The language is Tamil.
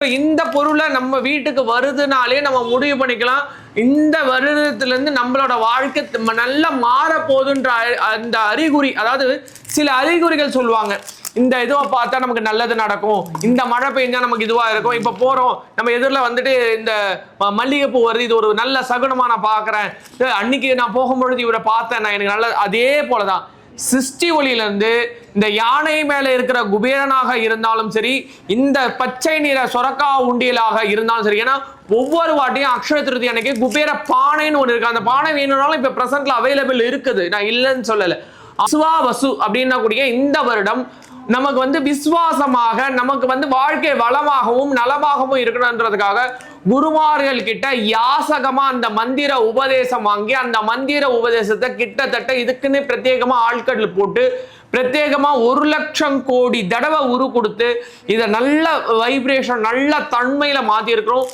இந்த பொருளை நம்ம வீட்டுக்கு வருதுனாலே நம்ம முடிவு பண்ணிக்கலாம் இந்த வருடத்துல இருந்து நம்மளோட வாழ்க்கை நல்லா மாற போகுதுன்ற அந்த அறிகுறி. அதாவது சில அறிகுறிகள் சொல்லுவாங்க, இந்த இதுவை பார்த்தா நமக்கு நல்லது நடக்கும், இந்த மழை பெஞ்சா நமக்கு இதுவா இருக்கும், இப்ப போறோம் நம்ம எதிரில் வந்துட்டு இந்த மல்லிகைப்பூ வருது, இது ஒரு நல்ல சகுனமா நான் பாக்குறேன், அன்னைக்கு நான் போகும்பொழுது இவரை பார்த்தேன் நான், எனக்கு நல்ல. அதே போலதான் சிருஷ்டி ஒளியிலிருந்து இந்த யானை மேல இருக்கிற குபேரனாக இருந்தாலும் சரி, இந்த பச்சை நிற சொரக்கா உண்டியலாக இருந்தாலும் சரி. ஏன்னா ஒவ்வொரு வாட்டியும் அக்ஷய திருதி அன்னைக்கு குபேர பானைன்னு ஒண்ணு இருக்கு. அந்த பானை வேணும்னாலும் இப்ப பிரசன்ட்ல அவைலபிள் இருக்குது, நான் இல்லைன்னு சொல்லல. அசுவா வசு அப்படின்னா கூடிய இந்த வருடம் நமக்கு வந்து விசுவாசமாக நமக்கு வந்து வாழ்க்கை வளமாகவும் நலமாகவும் இருக்கணும்ன்றதுக்காக குருமார்கள் கிட்ட யாசகமா அந்த மந்திர உபதேசம் வாங்கி அந்த மந்திர உபதேசத்தை கிட்டத்தட்ட இதுக்குன்னு பிரத்யேகமா ஆட்கள் போட்டு பிரத்யேகமா 1,00,000 கோடி தடவை உரு கொடுத்து இதை நல்ல வைப்ரேஷன் நல்ல தன்மையில மாத்தி இருக்கிறோம்.